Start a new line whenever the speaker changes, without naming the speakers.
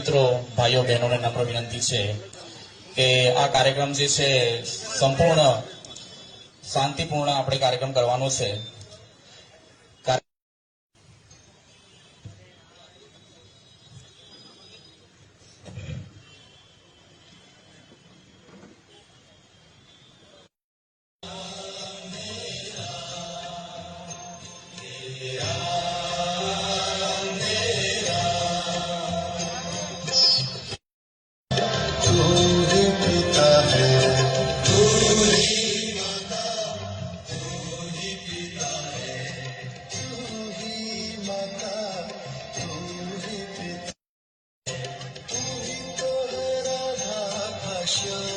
મિત્રો ભાઈઓ બહેનોને નમ્ર વિનંતી છે કે આ કાર્યક્રમ જે છે સંપૂર્ણ શાંતિપૂર્ણ આપણે કાર્યક્રમ કરવાનો છે.
Sure.